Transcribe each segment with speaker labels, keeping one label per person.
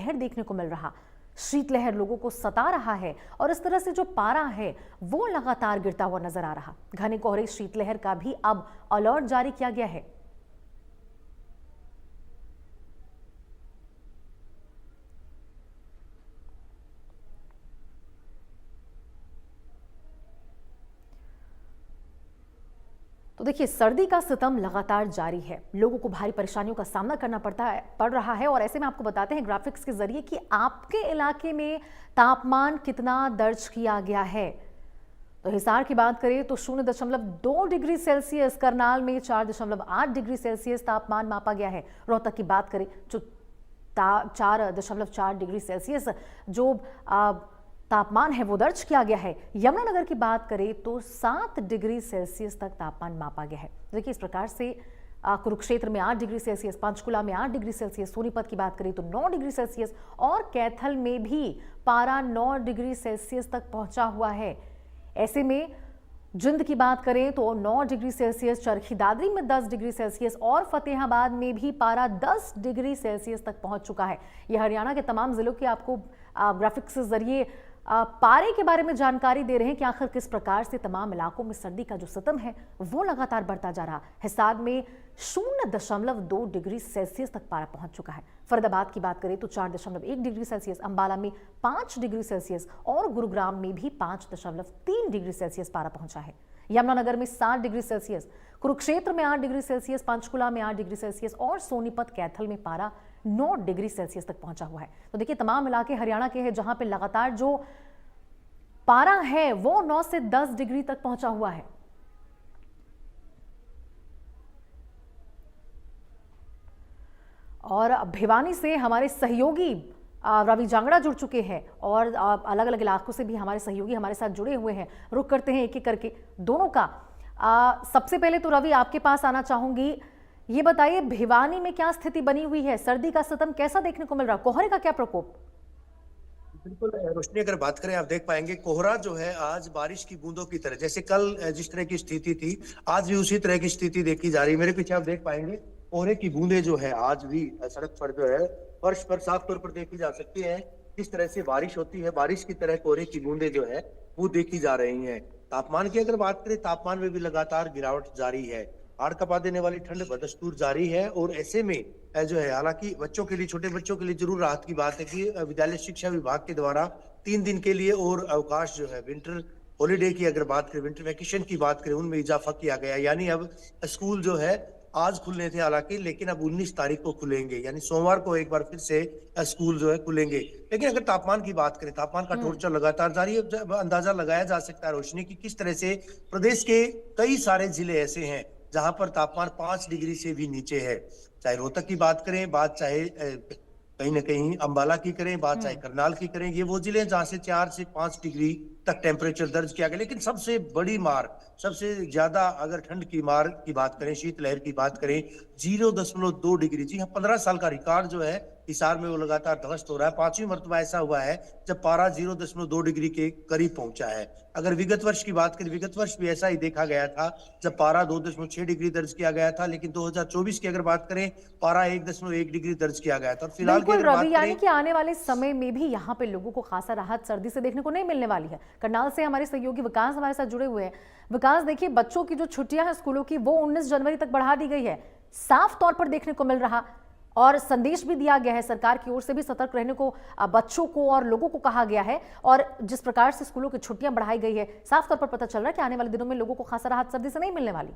Speaker 1: शीतलहर देखने को मिल रहा। शीतलहर लोगों को सता रहा है और इस तरह से जो पारा है वो लगातार गिरता हुआ नजर आ रहा। घने कोहरे शीतलहर का भी अब अलर्ट जारी किया गया है। तो देखिए, सर्दी का सितम लगातार जारी है। लोगों को भारी परेशानियों का सामना करना पड़ रहा है और ऐसे में आपको बताते हैं ग्राफिक्स के जरिए कि आपके इलाके में तापमान कितना दर्ज किया गया है। तो हिसार की बात करें तो 0.2 डिग्री सेल्सियस, करनाल में 4.8 डिग्री सेल्सियस तापमान मापा गया है। रोहतक की बात करें जो 4.4 डिग्री सेल्सियस जो तापमान है वो दर्ज किया गया है। यमुनानगर की बात करें तो 7 डिग्री सेल्सियस तक तापमान मापा गया है। देखिए, इस प्रकार से कुरुक्षेत्र में 8 डिग्री सेल्सियस, पंचकुला में 8 डिग्री सेल्सियस, सोनीपत की बात करें तो 9 डिग्री सेल्सियस और कैथल में भी पारा 9 डिग्री सेल्सियस तक पहुंचा हुआ है। ऐसे में जिंद की बात करें तो 9 डिग्री सेल्सियस, चरखी दादरी में 10 डिग्री सेल्सियस और फतेहाबाद में भी पारा 10 डिग्री सेल्सियस तक पहुंच चुका है। यह हरियाणा के तमाम जिलों के आपको ग्राफिक्स के जरिए पारे के बारे में जानकारी दे रहे हैं कि आखिर किस प्रकार से तमाम इलाकों में सर्दी का जो सितम है वो लगातार बढ़ता जा रहा। हिसार में 0.2 डिग्री सेल्सियस तक पारा पहुंच चुका है। फरीदाबाद की बात करें तो 4.1 डिग्री सेल्सियस, अंबाला में 5 डिग्री सेल्सियस और गुरुग्राम में भी 5.3 डिग्री सेल्सियस पारा पहुंचा है। यमुनानगर में 7 डिग्री सेल्सियस, कुरुक्षेत्र में 8 डिग्री सेल्सियस, पंचकुला में 8 डिग्री सेल्सियस और सोनीपत कैथल में पारा 9 डिग्री सेल्सियस तक पहुंचा हुआ है। तो देखिए, तमाम इलाके हरियाणा के हैं जहां पे लगातार जो पारा है वो 9 से 10 डिग्री तक पहुंचा हुआ है। और भिवानी से हमारे सहयोगी रवि जांगड़ा जुड़ चुके हैं और अलग अलग इलाकों से भी हमारे सहयोगी हमारे साथ जुड़े हुए हैं। रुक करते हैं एक एक करके दोनों का। सबसे पहले तो रवि आपके पास आना चाहूंगी, ये बताइए भिवानी में क्या स्थिति बनी हुई है, सर्दी का सितम कैसा देखने को मिल रहा, कोहरे का क्या प्रकोप?
Speaker 2: बिल्कुल रोशनी, अगर बात करें आप देख पाएंगे कोहरा जो है आज बारिश की बूंदों की तरह, जैसे कल जिस तरह की स्थिति थी आज भी उसी तरह की स्थिति देखी जा रही है। मेरे पीछे आप देख पाएंगे कोहरे की बूंदे जो है आज भी सड़क पर जो है फर्श पर साफ तौर पर देखी जा सकती है। किस तरह से बारिश होती है, बारिश की तरह कोहरे की बूंदे जो है वो देखी जा रही है। तापमान की अगर बात करें, तापमान में भी लगातार गिरावट जारी है। हाड़ कपा देने वाली ठंड बदस्तूर जारी है और ऐसे में जो है, हालांकि बच्चों के लिए, छोटे बच्चों के लिए जरूर राहत की बात है कि विद्यालय शिक्षा विभाग के द्वारा 3 दिन के लिए और अवकाश जो है विंटर हॉलीडे की अगर बात करें, विंटर वैकेशन की बात करें, उनमें इजाफा किया गया। यानी अब स्कूल जो है आज खुलने थे हालांकि, लेकिन अब 19 तारीख को खुलेंगे, यानी सोमवार को एक बार फिर से स्कूल जो है खुलेंगे। लेकिन अगर तापमान की बात करें, तापमान का टोर्चर लगातार जारी है। अंदाजा लगाया जा सकता है रोशनी की किस तरह से प्रदेश के कई सारे जिले ऐसे हैं जहां पर तापमान 5 डिग्री से भी नीचे है। चाहे रोहतक की बात करें, बात चाहे कहीं ना कहीं अंबाला की करें, बात चाहे करनाल की करें, ये वो जिले हैं जहां से 4 से 5 डिग्री तक टेम्परेचर दर्ज किया गया। लेकिन सबसे बड़ी मार, सबसे ज्यादा अगर ठंड की मार की बात करें, शीतलहर की बात करें, 0.2 डिग्री, जी हाँ, 15 साल का रिकॉर्ड जो है हिसार में वो लगातार ध्वस्त हो रहा है। 5वीं मरतबा ऐसा हुआ है जब पारा 0.2 डिग्री के करीब पहुंचा है। अगर विगत वर्ष की बात करें, विगत वर्ष भी ऐसा ही देखा गया था जब पारा 2.6 डिग्री दर्ज किया गया था। लेकिन 2024 की अगर बात करें, पारा 1.1 डिग्री दर्ज किया गया था। फिलहाल की अगर बात
Speaker 1: यानी कि आने वाले समय में भी यहाँ पे लोगों को खासा राहत सर्दी से देखने को नहीं मिलने वाली है। करनाल से हमारे सहयोगी विकास हमारे साथ जुड़े हुए हैं। विकास, देखिए, बच्चों की जो छुट्टियां हैं स्कूलों की वो 19 जनवरी तक बढ़ा दी गई है, साफ तौर पर देखने को मिल रहा, और संदेश भी दिया गया है सरकार की ओर से भी सतर्क रहने को बच्चों को और लोगों को कहा गया है। और जिस प्रकार से स्कूलों की छुट्टियां बढ़ाई गई है, साफ तौर पर पता चल रहा है कि आने वाले दिनों में लोगों को खासा राहत सर्दी से नहीं मिलने वाली।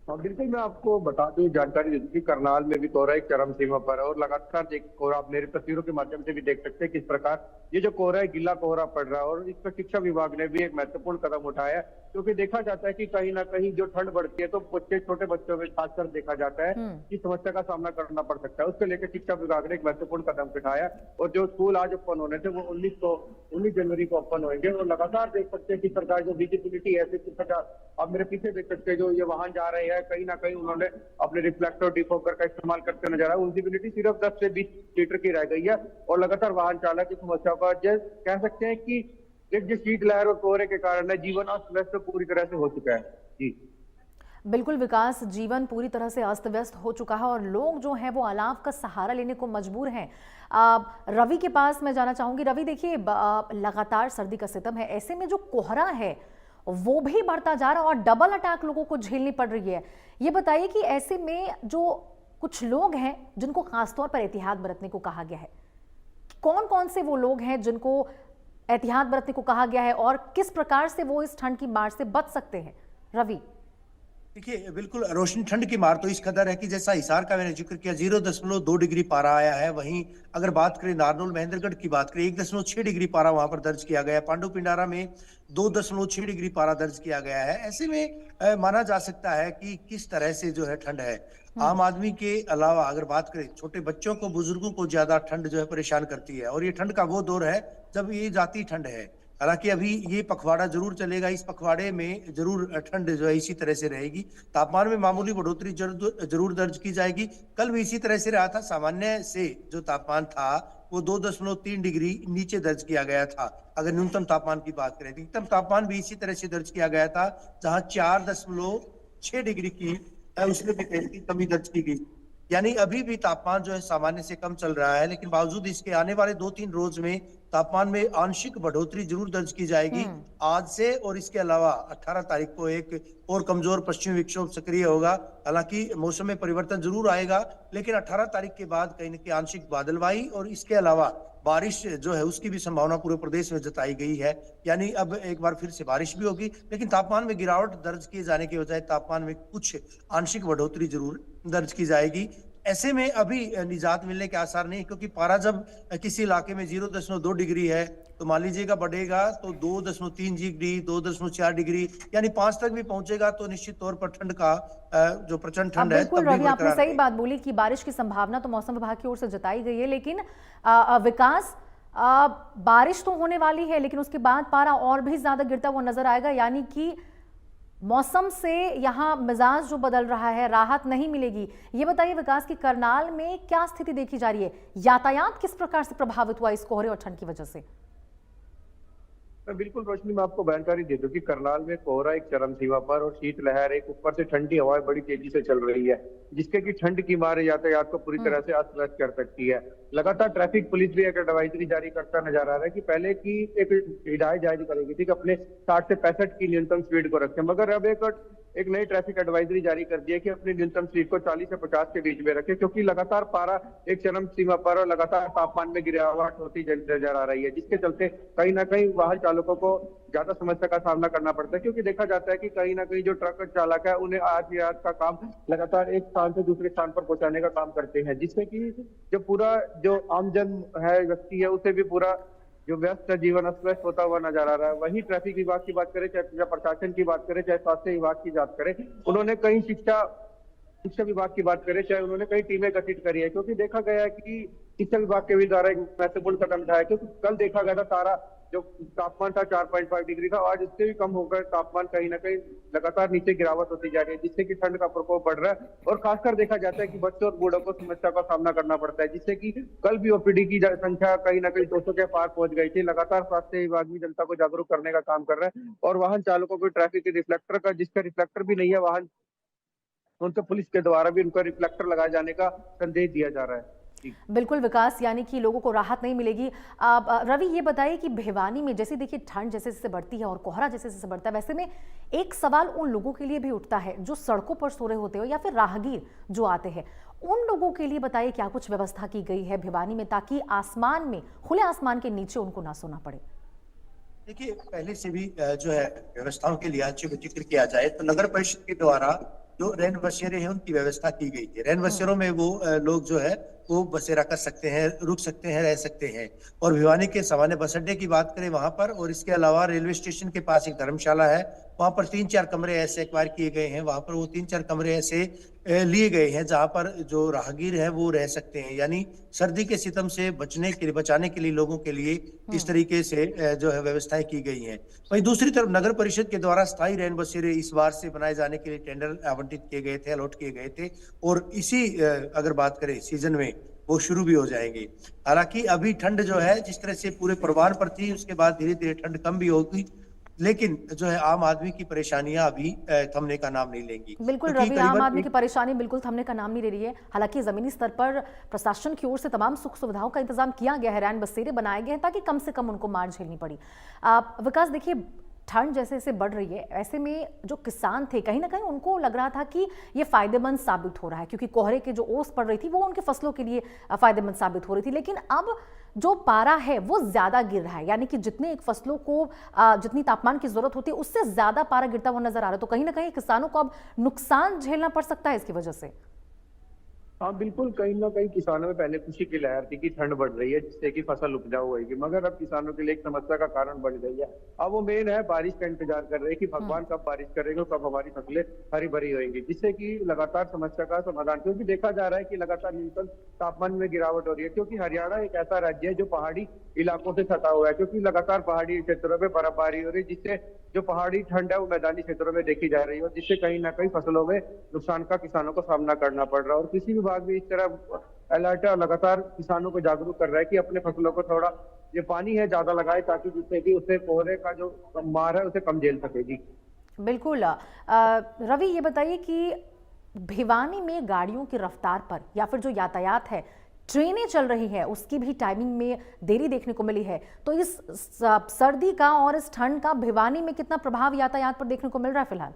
Speaker 3: बिल्कुल, मैं आपको बता दूं, जानकारी दे दूं कि करनाल में भी कोहरा एक चरम सीमा पर है और लगातार कोहरा आप मेरी तस्वीरों के माध्यम से भी देख सकते हैं किस प्रकार ये जो कोहरा है, गीला कोहरा पड़ रहा है। और इस पर शिक्षा विभाग ने भी एक महत्वपूर्ण कदम उठाया है, क्योंकि देखा जाता है कि कहीं ना कहीं जो ठंड बढ़ती है तो बच्चे, छोटे बच्चों में खासकर देखा जाता है कि समस्या का सामना करना पड़ सकता है। उसको लेकर शिक्षा विभाग ने एक महत्वपूर्ण कदम उठाया और जो स्कूल आज ओपन होने थे वो 19 जनवरी को ओपन होंगे। और लगातार देख सकते हैं कि सरकार जो विजिबिलिटी है, आप मेरे पीछे देख सकते हैं, जो ये वाहन जा रहे हैं कहीं ना कहीं उन्होंने अपने रिफ्लेक्टर डिफोकर का इस्तेमाल करते नजर आया। विजिबिलिटी सिर्फ 10 से 20 मीटर की रह गई है और लगातार वाहन चालक की समस्या का कह सकते हैं कि एक जो शीतलहर और कोहरे के कारण है, जीवन अस्त व्यस्त पूरी तरह से हो चुका है। जी
Speaker 1: बिल्कुल विकास, जीवन पूरी तरह से अस्त व्यस्त हो चुका है और लोग जो हैं वो अलाव का सहारा लेने को मजबूर हैं। रवि के पास मैं जाना चाहूंगी। रवि देखिए, लगातार सर्दी का सितम है, ऐसे में जो कोहरा है वो भी बढ़ता जा रहा है और डबल अटैक लोगों को झेलनी पड़ रही है। ये बताइए कि ऐसे में जो कुछ लोग हैं जिनको खासतौर पर एहतियात बरतने को कहा गया है, कौन कौन से वो लोग हैं जिनको एहतियात बरतने को कहा गया है और किस प्रकार से वो इस ठंड की मार से बच सकते हैं? रवि।
Speaker 2: देखिए, बिल्कुल रोशनी, ठंड की मार तो इस कदर है कि जैसा हिसार का मैंने जिक्र किया 0.2 डिग्री पारा आया है। वहीं अगर बात करें नारनौल महेंद्रगढ़ की बात करें 1.6 डिग्री पारा वहां पर दर्ज किया गया है। पांडु पिंडारा में 2.6 डिग्री पारा दर्ज किया गया है। ऐसे में माना जा सकता है कि किस तरह से जो है ठंड है। आम आदमी के अलावा अगर बात करें छोटे बच्चों को, बुजुर्गों को ज्यादा ठंड जो है परेशान करती है और ये ठंड का वो दौर है जब ये जाती ठंड है। हालांकि अभी ये पखवाड़ा जरूर चलेगा, इस पखवाड़े में जरूर ठंड जो है इसी तरह से रहेगी। तापमान में मामूली बढ़ोतरी जरूर दर्ज की जाएगी। कल भी इसी तरह से रहा था, सामान्य से जो तापमान था वो 2.3 डिग्री नीचे दर्ज किया गया था। अगर न्यूनतम तापमान की बात करें, अधिकतम तापमान भी इसी तरह से दर्ज किया गया था, जहां 4.6 डिग्री की उसमें भी कमी दर्ज की गई। यानी अभी भी तापमान जो है सामान्य से कम चल रहा है, लेकिन बावजूद इसके आने वाले 2-3 रोज में तापमान में आंशिक बढ़ोतरी जरूर दर्ज की जाएगी आज से। और इसके अलावा 18 तारीख को एक और कमजोर पश्चिमी विक्षोभ सक्रिय होगा। हालांकि मौसम में परिवर्तन जरूर आएगा, लेकिन 18 तारीख के बाद कहीं न कहीं आंशिक बादलवाई और इसके अलावा बारिश जो है उसकी भी संभावना पूरे प्रदेश में जताई गई है। यानी अब एक बार फिर से बारिश भी होगी, लेकिन तापमान में गिरावट दर्ज किए जाने के बजाय तापमान में कुछ आंशिक बढ़ोतरी जरूर दर्ज की जाएगी। ऐसे में अभी निजात मिलने के आसार नहीं, क्योंकि पारा जब किसी इलाके में 0.2 डिग्री है तो मान लीजिएगा बढ़ेगा तो 2.3 डिग्री, 2.4 डिग्री यानी 5 तक भी पहुंचेगा तो निश्चित तौर पर ठंड का जो प्रचंड ठंड है
Speaker 1: बिल्कुल रवि, आपने सही बात बोली कि बारिश की संभावना तो मौसम विभाग की ओर से जताई गई है, लेकिन विकास, बारिश तो होने वाली है लेकिन उसके बाद पारा और भी ज्यादा गिरता हुआ नजर आएगा। यानी कि मौसम से यहाँ मिजाज जो बदल रहा है, राहत नहीं मिलेगी। ये बताइए विकास की करनाल में क्या स्थिति देखी जा रही है? यातायात किस प्रकार से प्रभावित हुआ इस कोहरे और ठंड की वजह से?
Speaker 3: बिल्कुल रोशनी, मैं आपको जानकारी दे दूं कि करनाल में कोहरा एक चरम सीमा पर और शीतलहर एक ऊपर से ठंडी हवाएं बड़ी तेजी से चल रही है, जिसके कि ठंड की मार यातायात को पूरी तरह से अस्त व्यस्त कर सकती है। लगातार ट्रैफिक पुलिस भी एक एडवाइजरी जारी करता नजर आ रहा है कि पहले की एक हिदायत जारी करेगी थी कि अपने 60 से 65 की न्यूनतम स्पीड को रखें, मगर अब एक नई ट्रैफिक एडवाइजरी जारी कर दी है कि अपनी न्यूनतम स्पीड को 40 से 50 के बीच में रखें, क्योंकि लगातार पारा एक चरम सीमा पर और लगातार तापमान में गिरावट होती नजर आ रही है, जिसके चलते कहीं ना कहीं वाहन चालकों को ज्यादा समस्या का सामना करना पड़ता है। क्योंकि देखा जाता है कि कहीं ना कहीं जो ट्रक चालक है उन्हें आज का काम लगातार एक स्थान से दूसरे स्थान पर पहुंचाने का काम करते हैं, जिससे कि जो पूरा जो आमजन है, व्यक्ति है, उसे भी पूरा जो व्यस्त जीवन अस्त व्यस्त होता हुआ नजर आ रहा है। वहीं ट्रैफिक विभाग की बात करें, चाहे प्रशासन की बात करें, चाहे स्वास्थ्य विभाग की बात करें, उन्होंने कई शिक्षा विभाग की बात करें, चाहे उन्होंने कई टीमें गठित करी है, क्योंकि देखा गया है कि शिक्षा विभाग के भी द्वारा एक महत्वपूर्ण कदम उठाया। क्योंकि कल देखा गया था सारा जो तापमान था 4.5 डिग्री था, आज इससे भी कम होकर तापमान कहीं ना कहीं लगातार नीचे गिरावट होती जा रही है, जिससे कि ठंड का प्रकोप बढ़ रहा है। और खासकर देखा जाता है कि बच्चों और बूढ़ों को समस्या का सामना करना पड़ता है, जिससे कि कल भी ओपीडी की संख्या कहीं ना कहीं 200 के पार पहुंच गई थी। लगातार स्वास्थ्य विभाग भी जनता को जागरूक करने का काम कर रहा है और वाहन चालकों को ट्रैफिक के रिफ्लेक्टर का, जिसका रिफ्लेक्टर भी नहीं है वाहन, उनके पुलिस के द्वारा भी उनका रिफ्लेक्टर लगाए जाने का संदेश दिया जा रहा है।
Speaker 1: बिल्कुल विकास, यानी कि लोगों को राहत नहीं मिलेगी। रवि, ये बताइए कि भिवानी में जैसे देखिए ठंड जैसे जैसे बढ़ती है और कोहरा जैसे जैसे बढ़ता है, वैसे में एक सवाल उन लोगों के लिए भी उठता है जो सड़कों पर सो रहे होते हो या फिर राहगीर जो आते हैं, उन लोगों के लिए बताइए क्या कुछ व्यवस्था की गई है भिवानी में, ताकि आसमान में, खुले आसमान के नीचे उनको ना सोना पड़े?
Speaker 2: देखिए, पहले से भी जो है व्यवस्थाओं के लिए जिक्र किया जाए तो नगर परिषद के द्वारा जो रैन बसेरे हैं उनकी व्यवस्था की गई है। रैन बसेरों में वो लोग जो है वो बसेरा कर सकते हैं, रुक सकते हैं, रह सकते हैं। और भिवानी के सामान्य बस अड्डे की बात करें वहां पर, और इसके अलावा रेलवे स्टेशन के पास एक धर्मशाला है, वहां पर 3-4 कमरे ऐसे एक्वायर किए गए हैं। वहां पर वो 3-4 कमरे ऐसे लिए गए हैं जहां पर जो राहगीर है वो रह सकते हैं। यानी सर्दी के सितम से बचाने के लिए लोगों के लिए इस तरीके से जो है व्यवस्थाएं की गई हैं। वहीं दूसरी तरफ नगर परिषद के द्वारा स्थायी रैन बसेरे इस बार से बनाए जाने के लिए टेंडर आवंटित किए गए थे, अलॉट किए गए थे, और इसी अगर बात करें सीजन में वो शुरू भी हो जाएंगे। हालांकि अभी ठंड जो है जिस तरह से पूरे प्रवाह पर थी, उसके बाद धीरे धीरे ठंड कम भी होगी लेकिन जो है आम आदमी की परेशानियां अभी थमने का नाम नहीं लेंगी,
Speaker 1: बिल्कुल
Speaker 2: क्योंकि
Speaker 1: रवि, आम
Speaker 2: करीबन
Speaker 1: आदमी की परेशानी बिल्कुल थमने का नाम नहीं ले रही है। हालांकि जमीनी स्तर पर प्रशासन की ओर से तमाम सुख सुविधाओं का इंतजाम किया गया है, रैन बसेरे बनाए गए हैं ताकि कम से कम उनको मार झेलनी पड़ी। विकास देखिए, ठंड जैसे जैसे बढ़ रही है, ऐसे में जो किसान थे कहीं ना कहीं उनको लग रहा था कि ये फायदेमंद साबित हो रहा है, क्योंकि कोहरे की जो ओस पड़ रही थी वो उनके फसलों के लिए फायदेमंद साबित हो रही थी। लेकिन अब जो पारा है वो ज्यादा गिर रहा है, यानी कि जितने एक फसलों को जितनी तापमान की जरूरत होती है उससे ज्यादा पारा गिरता हुआ नजर आ रहा है। तो कहीं ना कहीं किसानों को अब नुकसान झेलना पड़ सकता है इसकी वजह से।
Speaker 3: हाँ बिल्कुल, कहीं ना कहीं किसानों में पहले खुशी की लहर थी कि ठंड बढ़ रही है जिससे कि फसल उपजाऊ होगी, मगर अब किसानों के लिए एक समस्या का कारण बन गई है। अब वो मेन है, बारिश का इंतजार कर रहे हैं कि भगवान कब बारिश करेंगे और कब हमारी फसलें हरी भरी होंगी, जिससे कि लगातार समस्या का समाधान, क्योंकि देखा जा रहा है कि लगातार न्यूनतम तापमान में गिरावट हो रही है, क्योंकि हरियाणा एक ऐसा राज्य है जो पहाड़ी इलाकों से सटा हुआ है, क्योंकि लगातार पहाड़ी क्षेत्रों में बर्फबारी हो रही है, जिससे जो पहाड़ी ठंड है वो मैदानी क्षेत्रों में देखी जा रही है, जिससे कहीं ना कहीं फसलों में नुकसान का किसानों को सामना करना पड़ रहा है। और कृषि विभाग भी इस तरह अलर्ट है और लगातार किसानों को जागरूक कर रहा है कि अपने फसलों को थोड़ा ये पानी है ज्यादा लगाए, ताकि जिससे कि उससे कोहरे का जो मार है उसे कम झेल सकेगी।
Speaker 1: बिल्कुल रवि, ये बताइए कि भिवानी में गाड़ियों की रफ्तार पर या फिर जो यातायात है, ट्रेनें चल रही है, उसकी भी टाइमिंग में देरी देखने को मिली है। तो इस सर्दी का और इस ठंड का भिवानी में कितना प्रभाव यातायात पर देखने को मिल रहा है फिलहाल?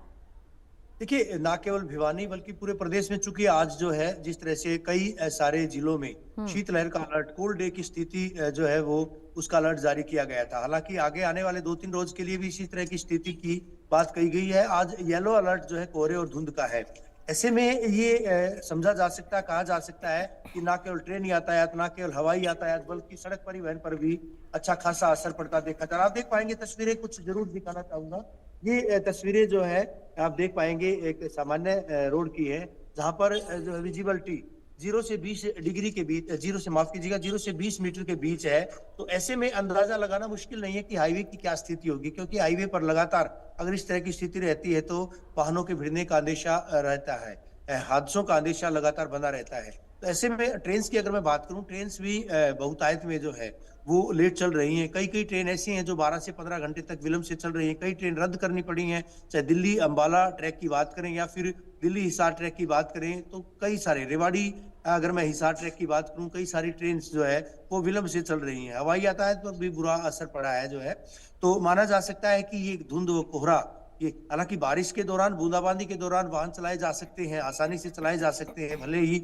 Speaker 2: देखिए, ना केवल भिवानी बल्कि पूरे प्रदेश में, चूंकि आज जो है जिस तरह से कई सारे जिलों में शीतलहर का अलर्ट, कोल्ड डे की स्थिति जो है वो उसका अलर्ट जारी किया गया था। हालांकि आगे आने वाले 2-3 रोज के लिए भी इसी तरह की स्थिति की बात कही गई है। आज येलो अलर्ट जो है कोहरे और धुंध का है। ऐसे में ये समझा जा सकता है, कहा जा सकता है कि ना केवल ट्रेन यातायात, ना केवल हवाई यातायात, बल्कि सड़क परिवहन पर भी अच्छा खासा असर पड़ता देखा जा रहा है। आप देख पाएंगे, तस्वीरें कुछ जरूर दिखाना चाहूंगा। ये तस्वीरें जो है आप देख पाएंगे एक सामान्य रोड की है, जहां पर जो है विजिबिलिटी 0 से 20 डिग्री के बीच, 0 से माफ कीजिएगा 0 से 20 मीटर के बीच है। तो ऐसे में अंदाजा लगाना मुश्किल नहीं है कि हाईवे की क्या स्थिति होगी, क्योंकि हाईवे पर लगातार अगर इस तरह की स्थिति रहती है तो वाहनों के भिड़ने का अंदेशा रहता है, हादसों का अंदेशा लगातार बना रहता है। तो ऐसे में ट्रेन की अगर मैं बात करूं, ट्रेन भी बहुतायत में जो है वो लेट चल रही हैं। कई कई ट्रेन ऐसी हैं जो 12 से 15 घंटे तक विलंब से चल रही हैं। कई ट्रेन रद्द करनी पड़ी हैं, चाहे दिल्ली अंबाला ट्रैक की बात करें या फिर दिल्ली हिसार ट्रैक की बात करें, तो कई सारे, रेवाड़ी अगर मैं हिसार ट्रैक की बात करूं, कई सारी ट्रेन जो है वो विलंब से चल रही हैं। हवाई यातायात पर भी बुरा असर पड़ा है जो है। तो माना जा सकता है कि ये धुंध व कोहरा, ये हालांकि बारिश के दौरान, बूंदाबांदी के दौरान वाहन चलाए जा सकते हैं, आसानी से चलाए जा सकते हैं, भले ही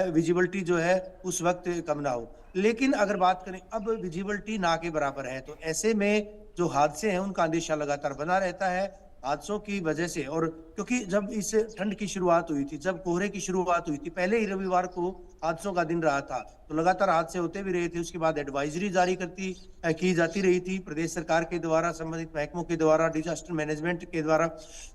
Speaker 2: विजिबिलिटी जो है उस वक्त कम ना हो। लेकिन अगर बात करें, अब विजिबिलिटी ना के बराबर है, तो ऐसे में जो हादसे हैं उनका अंदेशा लगातार बना रहता है हादसों की वजह से। और क्योंकि जब इस ठंड की शुरुआत हुई थी, जब कोहरे की शुरुआत हुई थी, पहले ही रविवार को हादसों का दिन रहा था, तो लगातार हादसे होते भी रहे थे। उसके बाद एडवाइजरी जारी की जाती रही थी प्रदेश सरकार के द्वारा, संबंधित महकमों के द्वारा, डिजास्टर मैनेजमेंट के द्वारा।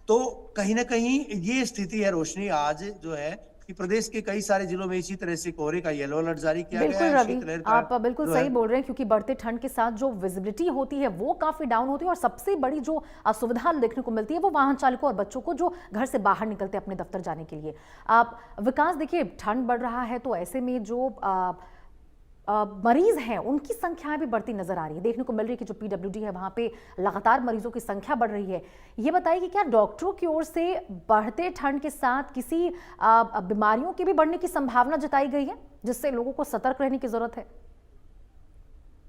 Speaker 2: तो कहीं ना कहीं ये स्थिति है रोशनी आज जो है कि प्रदेश के कई सारे जिलों में इसी तरह से कोहरे का येलो अलर्ट जारी किया गया
Speaker 1: बिल्कुल
Speaker 2: है।
Speaker 1: रवि,
Speaker 2: शीतलहर का
Speaker 1: आप बिल्कुल
Speaker 2: जो
Speaker 1: सही
Speaker 2: है
Speaker 1: बोल रहे हैं, क्योंकि बढ़ते ठंड के साथ जो विजिबिलिटी होती है वो काफी डाउन होती है, और सबसे बड़ी जो असुविधा देखने को मिलती है वो वाहन चालकों और बच्चों को जो घर से बाहर निकलते हैं अपने दफ्तर जाने के लिए। आप विकास देखिए, ठंड बढ़ रहा है तो ऐसे में जो मरीज हैं उनकी संख्या भी बढ़ती नजर आ रही है। देखने को मिल रही है कि जो पीडब्ल्यूडी है वहां पे लगातार मरीजों की संख्या बढ़ रही है। ये बताइए कि क्या डॉक्टरों की ओर से बढ़ते ठंड के साथ किसी बीमारियों की भी बढ़ने की संभावना जताई गई है, जिससे लोगों को सतर्क रहने की जरूरत है?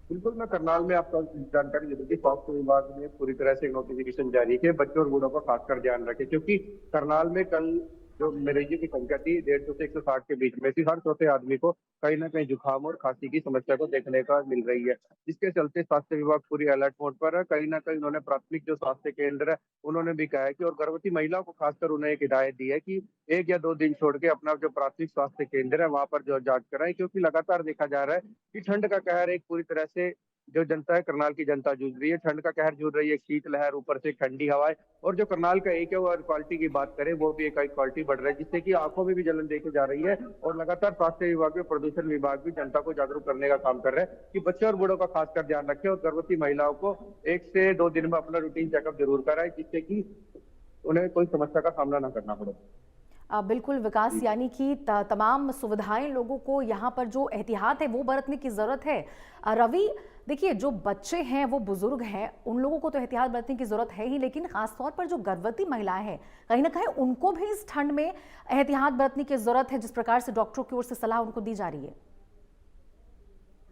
Speaker 3: बिल्कुल, मैं करनाल में आपको जानकारी दे दूं कि स्वास्थ्य विभाग ने पूरी तरह से नोटिफिकेशन जारी किया, बच्चों और बूढ़ों का खासकर ध्यान रखें, क्योंकि करनाल में कल जो मरीजों की संख्या थी 150 से 160 के बीच में थी। हर चौथे आदमी को कहीं ना कहीं जुकाम और खांसी की समस्या को देखने का मिल रही है, जिसके चलते स्वास्थ्य विभाग पूरी अलर्ट मोड पर है। कहीं ना कहीं उन्होंने प्राथमिक जो स्वास्थ्य केंद्र है उन्होंने भी कहा है कि, और गर्भवती महिलाओं को खासकर उन्हें एक हिदायत दी है कि 1 या 2 दिन छोड़ के अपना जो प्राथमिक स्वास्थ्य केंद्र है वहां पर जो जांच कराएं, क्योंकि लगातार देखा जा रहा है कि ठंड का कहर एक पूरी तरह से जो जनता है, करनाल की जनता जूझ रही है, ठंड का कहर जूझ रही है, शीतलहर, ऊपर से ठंडी हवाएं, और जो करनाल का एक है वो क्वालिटी की बात करें वो भी एक क्वालिटी बढ़ रहा है, जिससे कि आंखों में भी जलन देखी जा रही है। और लगातार स्वास्थ्य विभाग में प्रदूषण विभाग भी जनता को जागरूक करने का काम कर रहे हैं कि बच्चे और बूढ़ों का खासकर ध्यान रखें, और गर्भवती महिलाओं को 1 से 2 दिन में अपना रूटीन चेकअप जरूर कराएं, जिससे कि उन्हें कोई समस्या का सामना ना करना पड़े।
Speaker 1: बिल्कुल विकास, यानी कि तमाम सुविधाएं लोगों को यहाँ पर जो एहतियात है वो बरतने की जरूरत है। रवि, देखिए जो बच्चे हैं वो बुजुर्ग हैं, उन लोगों को तो एहतियात बरतने की जरूरत है ही, लेकिन खासतौर पर जो गर्भवती महिलाएं हैं कहीं ना कहीं उनको भी इस ठंड में एहतियात बरतने की जरूरत है, जिस प्रकार से डॉक्टरों की ओर से सलाह उनको दी जा रही है।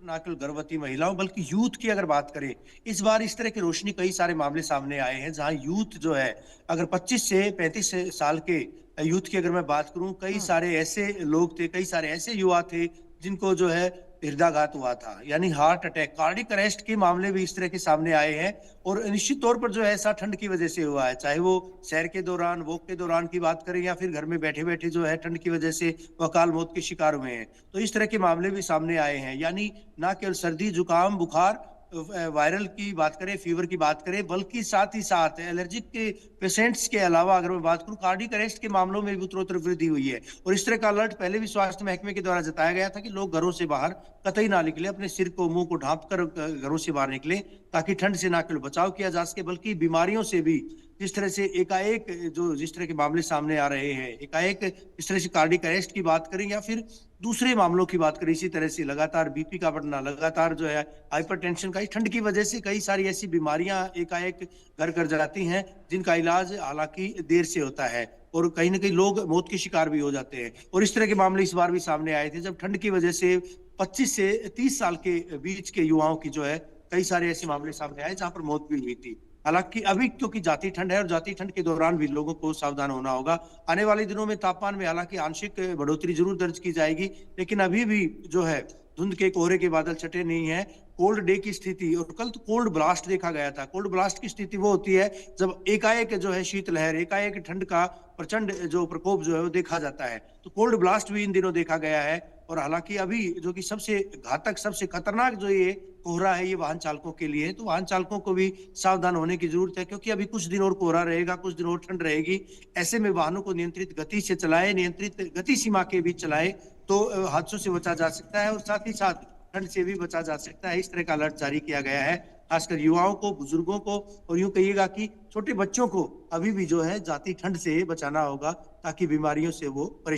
Speaker 2: ना केवल गर्भवती महिलाओं बल्कि यूथ की अगर बात करें, इस बार इस तरह की रोशनी कई सारे मामले सामने आए हैं जहां यूथ जो है, अगर 25 से 35 साल के यूथ की अगर मैं बात करूं, कई सारे ऐसे लोग थे, कई सारे ऐसे युवा थे जिनको जो है हृदयाघात हुआ था, यानी हार्ट अटैक, कार्डियक अरेस्ट के मामले भी इस तरह के सामने आए हैं। और निश्चित तौर पर जो है ऐसा ठंड की वजह से हुआ है, चाहे वो सैर के दौरान, वॉक के दौरान की बात करें या फिर घर में बैठे बैठे जो है ठंड की वजह से वो अकाल मौत के शिकार हुए हैं। तो इस तरह के मामले भी सामने आए हैं, यानी ना केवल सर्दी जुकाम बुखार वायरल की बात करें, फीवर की बात करें, बल्कि साथ ही साथ एलर्जिक के पेशेंट्स के अलावा अगर मैं बात करूं, कार्डियक अरेस्ट के मामलों में भी उत्तरोत्तर वृद्धि हुई है। और इस तरह का अलर्ट पहले भी स्वास्थ्य महकमे के द्वारा जताया गया था कि लोग घरों से बाहर कतई ना निकले, अपने सिर को मुंह को ढांप कर घरों से बाहर निकले, ताकि ठंड से ना केवल बचाव किया जा सके बल्कि बीमारियों से भी, जिस तरह से एकाएक जो जिस तरह के मामले सामने आ रहे हैं, एकाएक इस तरह से कार्डियक अरेस्ट की बात करें या फिर दूसरे मामलों की बात करें, इसी तरह से लगातार बीपी का बढ़ना, लगातार जो है हाइपरटेंशन का, इस ठंड की वजह से कई सारी ऐसी बीमारियां एकाएक घर कर जाती हैं जिनका इलाज हालांकि देर से होता है और कहीं ना कहीं लोग मौत के शिकार भी हो जाते हैं। और इस तरह के मामले इस बार भी सामने आए थे जब ठंड की वजह से 25 से 30 साल के बीच के युवाओं की जो है कई सारे ऐसे मामले सामने आए जहां पर मौत भी हुई थी। हालांकि अभी क्योंकि जाती ठंड है और जाती ठंड के दौरान भी लोगों को सावधान होना होगा। आने वाले दिनों में तापमान में हालांकि आंशिक बढ़ोतरी जरूर दर्ज की जाएगी, लेकिन अभी भी जो है धुंध के कोहरे के बादल छटे नहीं है। कोल्ड डे की स्थिति, और कल तो कोल्ड ब्लास्ट देखा गया था। कोल्ड ब्लास्ट की स्थिति वो होती है जब एकाएक जो है शीतलहर, एकाएक ठंड का प्रचंड जो प्रकोप जो है वो देखा जाता है। तो कोल्ड ब्लास्ट भी इन दिनों देखा गया है। और हालांकि अभी जो कि सबसे घातक, सबसे खतरनाक जो ये कोहरा है, ये वाहन चालकों के लिए है, तो वाहन चालकों को भी सावधान होने की जरूरत है, क्योंकि अभी कुछ दिन और कोहरा रहेगा, कुछ दिन और ठंड रहेगी। ऐसे में वाहनों को नियंत्रित गति से चलाए, नियंत्रित गति सीमा के बीच चलाए, तो हादसों से बचा जा सकता है और साथ ही साथ ठंड से भी बचा जा सकता है। इस तरह का अलर्ट जारी किया गया है, खासकर युवाओं को, बुजुर्गों को, और यूं कहिएगा कि छोटे बच्चों को अभी भी जो है जाती ठंड से बचाना होगा, ताकि बीमारियों से वो परेशान